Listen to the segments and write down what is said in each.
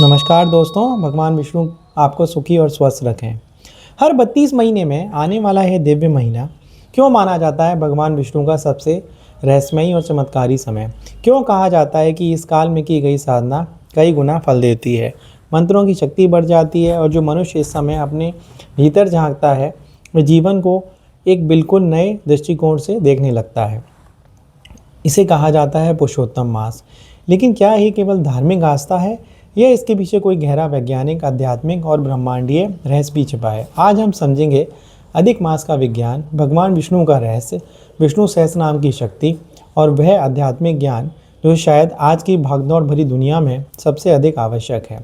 नमस्कार दोस्तों, भगवान विष्णु आपको सुखी और स्वस्थ रखें। हर 32 महीने में आने वाला यह दिव्य महीना क्यों माना जाता है भगवान विष्णु का सबसे रहस्यमयी और चमत्कारी समय? क्यों कहा जाता है कि इस काल में की गई साधना कई गुना फल देती है, मंत्रों की शक्ति बढ़ जाती है और जो मनुष्य इस समय अपने भीतर झांकता है वह जीवन को एक बिल्कुल नए दृष्टिकोण से देखने लगता है। इसे कहा जाता है पुरुषोत्तम मास। लेकिन क्या ये केवल धार्मिक आस्था है या इसके पीछे कोई गहरा वैज्ञानिक, आध्यात्मिक और ब्रह्मांडीय रहस्य भी छिपा है? आज हम समझेंगे अधिक मास का विज्ञान, भगवान विष्णु का रहस्य, विष्णु सहस्त्र नाम की शक्ति और वह आध्यात्मिक ज्ञान जो शायद आज की भागदौड़ भरी दुनिया में सबसे अधिक आवश्यक है।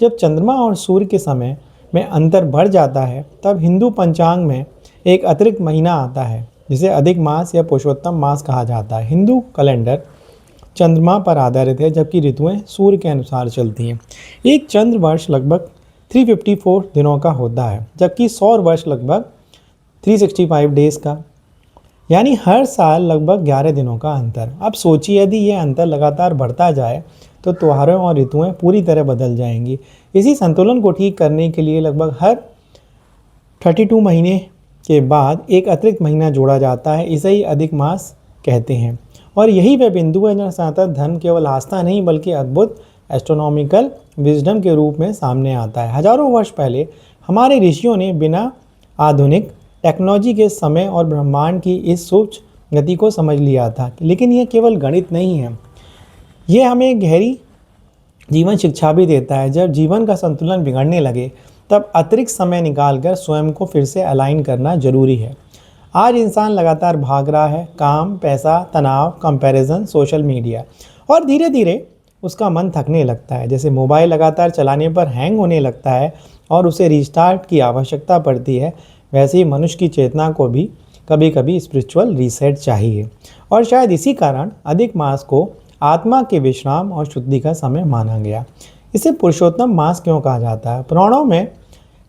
जब चंद्रमा और सूर्य के समय में अंतर बढ़ जाता है तब हिंदू पंचांग में एक अतिरिक्त महीना आता है जिसे अधिक मास या पुरुषोत्तम मास कहा जाता है। हिंदू कैलेंडर चंद्रमा पर आधारित है जबकि ऋतुएं सूर्य के अनुसार चलती हैं। एक चंद्र वर्ष लगभग 354 दिनों का होता है जबकि सौर वर्ष लगभग 365 डेज का, यानी हर साल लगभग 11 दिनों का अंतर। अब सोचिए यदि यह अंतर लगातार बढ़ता जाए तो त्योहारों और ऋतुएं पूरी तरह बदल जाएंगी। इसी संतुलन को ठीक करने के लिए लगभग हर 32 महीने के बाद एक अतिरिक्त महीना जोड़ा जाता है। इसे ही अधिक मास कहते हैं और यही वह बिंदु है जहाँ सनातन धर्म केवल आस्था नहीं बल्कि अद्भुत एस्ट्रोनॉमिकल विजडम के रूप में सामने आता है। हजारों वर्ष पहले हमारे ऋषियों ने बिना आधुनिक टेक्नोलॉजी के समय और ब्रह्मांड की इस सूक्ष्म गति को समझ लिया था। लेकिन यह केवल गणित नहीं है, यह हमें गहरी जीवन शिक्षा भी देता है। जब जीवन का संतुलन बिगड़ने लगे तब अतिरिक्त समय निकालकर स्वयं को फिर से अलाइन करना जरूरी है। आज इंसान लगातार भाग रहा है, काम, पैसा, तनाव, कंपैरिजन, सोशल मीडिया, और धीरे धीरे उसका मन थकने लगता है। जैसे मोबाइल लगातार चलाने पर हैंग होने लगता है और उसे रीस्टार्ट की आवश्यकता पड़ती है, वैसे ही मनुष्य की चेतना को भी कभी कभी स्पिरिचुअल रीसेट चाहिए। और शायद इसी कारण अधिक मास को आत्मा के विश्राम और शुद्धि का समय माना गया। इसे पुरुषोत्तम मास क्यों कहा जाता है? पुराणों में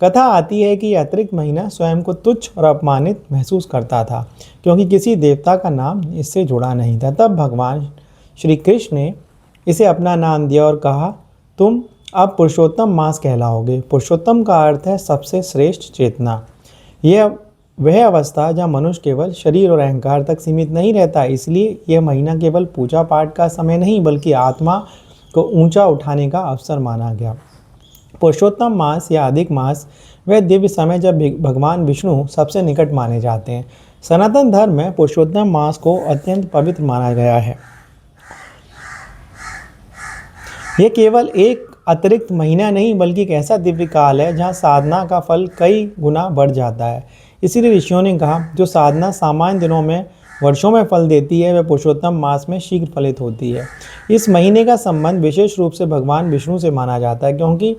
कथा आती है कि अतिरिक्त महीना स्वयं को तुच्छ और अपमानित महसूस करता था क्योंकि किसी देवता का नाम इससे जुड़ा नहीं था। तब भगवान श्री कृष्ण ने इसे अपना नाम दिया और कहा, तुम अब पुरुषोत्तम मास कहलाओगे। पुरुषोत्तम का अर्थ है सबसे श्रेष्ठ चेतना। यह वह अवस्था जहाँ मनुष्य केवल शरीर और अहंकार तक सीमित नहीं रहता। इसलिए यह महीना केवल पूजा पाठ का समय नहीं बल्कि आत्मा को ऊंचा उठाने का अवसर माना गया। पुरुषोत्तम मास या अधिक मास वह दिव्य समय जब भगवान विष्णु सबसे निकट माने जाते हैं। सनातन धर्म में पुरुषोत्तम मास को अत्यंत पवित्र माना गया है। यह केवल एक अतिरिक्त महीना नहीं बल्कि एक ऐसा दिव्य काल है जहाँ साधना का फल कई गुना बढ़ जाता है। इसीलिए ऋषियों ने कहा, जो साधना सामान्य दिनों में वर्षों में फल देती है वह पुरुषोत्तम मास में शीघ्र फलित होती है। इस महीने का संबंध विशेष रूप से भगवान विष्णु से माना जाता है क्योंकि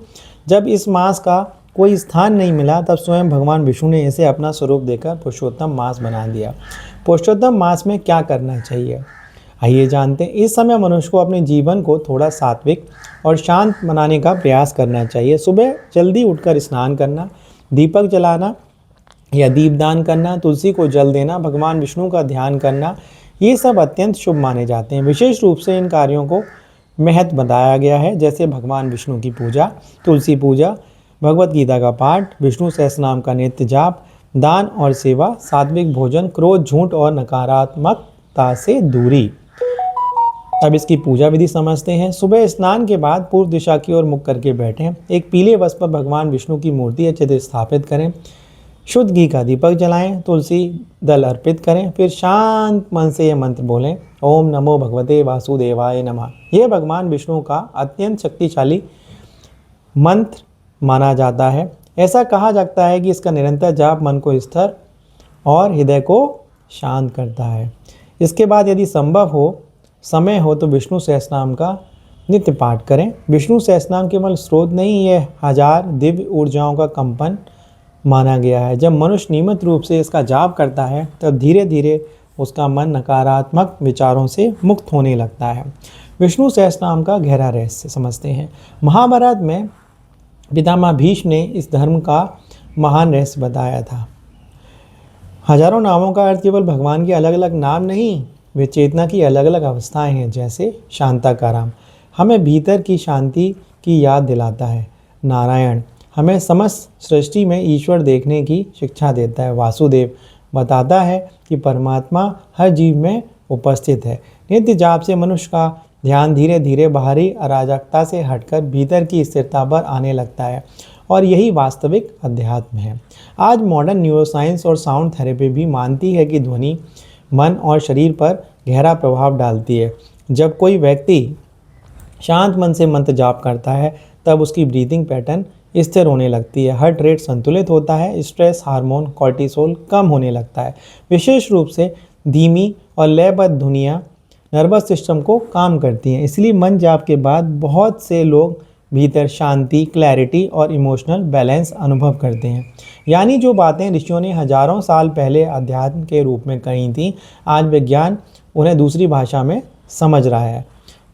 जब इस मास का कोई स्थान नहीं मिला तब स्वयं भगवान विष्णु ने इसे अपना स्वरूप देकर पुरुषोत्तम मास बना दिया। पुरुषोत्तम मास में क्या करना चाहिए, आइए जानते हैं। इस समय मनुष्य को अपने जीवन को थोड़ा सात्विक और शांत बनाने का प्रयास करना चाहिए। सुबह जल्दी उठकर स्नान करना, दीपक जलाना या दीपदान करना, तुलसी को जल देना, भगवान विष्णु का ध्यान करना, ये सब अत्यंत शुभ माने जाते हैं। विशेष रूप से इन कार्यों को महत्व बताया गया है, जैसे भगवान विष्णु की पूजा, तुलसी पूजा, भगवत गीता का पाठ, विष्णु सहस्रनाम का नित्य जाप, दान और सेवा, सात्विक भोजन, क्रोध, झूठ और नकारात्मकता से दूरी। अब इसकी पूजा विधि समझते हैं। सुबह स्नान के बाद पूर्व दिशा की ओर मुख करके बैठें। एक पीले वस्त्र पर भगवान विष्णु की मूर्ति या चित्र स्थापित करें। शुद्ध घी का दीपक जलाएं, तुलसी दल अर्पित करें, फिर शांत मन से यह मंत्र बोलें, ओम नमो भगवते वासुदेवाय नमः। यह भगवान विष्णु का अत्यंत शक्तिशाली मंत्र माना जाता है। ऐसा कहा जाता है कि इसका निरंतर जाप मन को स्थिर और हृदय को शांत करता है। इसके बाद यदि संभव हो, समय हो तो विष्णु सहस्रनाम का नित्य पाठ करें। विष्णु सहस्रनाम केवल स्रोत नहीं, यह हजार दिव्य ऊर्जाओं का कंपन माना गया है। जब मनुष्य नियमित रूप से इसका जाप करता है तब धीरे धीरे उसका मन नकारात्मक विचारों से मुक्त होने लगता है। विष्णु सहस्रनाम का गहरा रहस्य समझते हैं। महाभारत में पितामह भीष्म ने इस धर्म का महान रहस्य बताया था। हजारों नामों का अर्थ केवल भगवान के अलग अलग नाम नहीं, वे चेतना की अलग अलग अवस्थाएं हैं। जैसे शांताकाराम हमें भीतर की शांति की याद दिलाता है। नारायण हमें समस्त सृष्टि में ईश्वर देखने की शिक्षा देता है। वासुदेव बताता है कि परमात्मा हर जीव में उपस्थित है। नित्य जाप से मनुष्य का ध्यान धीरे धीरे बाहरी अराजकता से हटकर भीतर की स्थिरता पर आने लगता है और यही वास्तविक अध्यात्म है। आज मॉडर्न न्यूरोसाइंस और साउंड थेरेपी भी मानती है कि ध्वनि मन और शरीर पर गहरा प्रभाव डालती है। जब कोई व्यक्ति शांत मन से मंत्र जाप करता है तब उसकी ब्रीदिंग पैटर्न स्थिर होने लगती है, हार्ट रेट संतुलित होता है, स्ट्रेस हार्मोन कॉर्टिसोल कम होने लगता है। विशेष रूप से धीमी और लयबद्ध धुनियाँ नर्वस सिस्टम को काम करती हैं। इसलिए मन जाप के बाद बहुत से लोग भीतर शांति, क्लैरिटी और इमोशनल बैलेंस अनुभव करते हैं। यानी जो बातें ऋषियों ने हजारों साल पहले अध्यात्म के रूप में कही थीं, आज विज्ञान उन्हें दूसरी भाषा में समझ रहा है।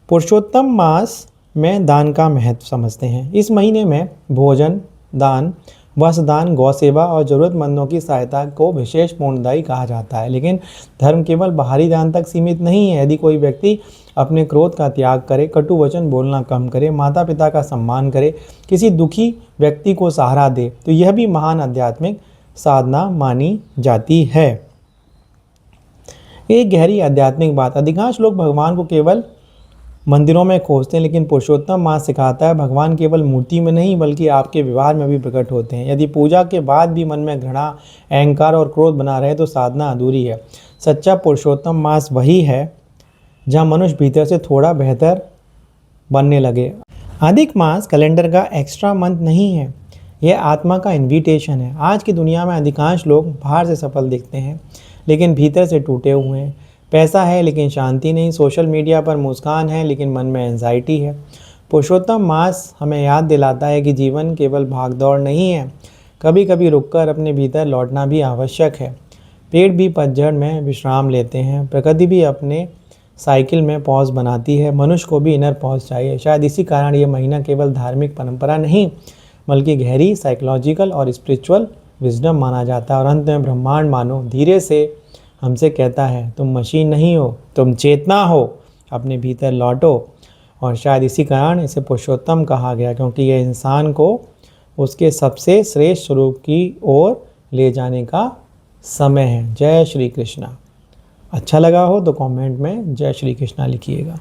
पुरुषोत्तम मास में दान का महत्व समझते हैं। इस महीने में भोजन दान, वस्त्र दान, गौ सेवा और ज़रूरतमंदों की सहायता को विशेष पुण्यदायी कहा जाता है। लेकिन धर्म केवल बाहरी दान तक सीमित नहीं है। यदि कोई व्यक्ति अपने क्रोध का त्याग करे, कटु वचन बोलना कम करे, माता पिता का सम्मान करे, किसी दुखी व्यक्ति को सहारा दे, तो यह भी महान आध्यात्मिक साधना मानी जाती है। एक गहरी आध्यात्मिक बात, अधिकांश लोग भगवान को केवल मंदिरों में खोजते हैं, लेकिन पुरुषोत्तम मास सिखाता है भगवान केवल मूर्ति में नहीं बल्कि आपके व्यवहार में भी प्रकट होते हैं। यदि पूजा के बाद भी मन में घृणा, अहंकार और क्रोध बना रहे तो साधना अधूरी है। सच्चा पुरुषोत्तम मास वही है जहाँ मनुष्य भीतर से थोड़ा बेहतर बनने लगे। अधिक मास कैलेंडर का एक्स्ट्रा मंथ नहीं है, यह आत्मा का इन्विटेशन है। आज की दुनिया में अधिकांश लोग बाहर से सफल दिखते हैं लेकिन भीतर से टूटे हुए हैं। पैसा है लेकिन शांति नहीं, सोशल मीडिया पर मुस्कान है लेकिन मन में एंजाइटी है। पुरुषोत्तम मास हमें याद दिलाता है कि जीवन केवल भागदौड़ नहीं है, कभी कभी रुककर अपने भीतर लौटना भी आवश्यक है। पेड़ भी पतझड़ में विश्राम लेते हैं, प्रकृति भी अपने साइकिल में पॉज बनाती है, मनुष्य को भी इनर पॉज चाहिए। शायद इसी कारण ये महीना केवल धार्मिक परंपरा नहीं बल्कि गहरी साइकोलॉजिकल और स्पिरिचुअल विजडम माना जाता है। और अंत में ब्रह्मांड मानो धीरे से हमसे कहता है, तुम मशीन नहीं हो, तुम चेतना हो, अपने भीतर लौटो। और शायद इसी कारण इसे पुरुषोत्तम कहा गया, क्योंकि यह इंसान को उसके सबसे श्रेष्ठ स्वरूप की ओर ले जाने का समय है। जय श्री कृष्णा। अच्छा लगा हो तो कमेंट में जय श्री कृष्णा लिखिएगा।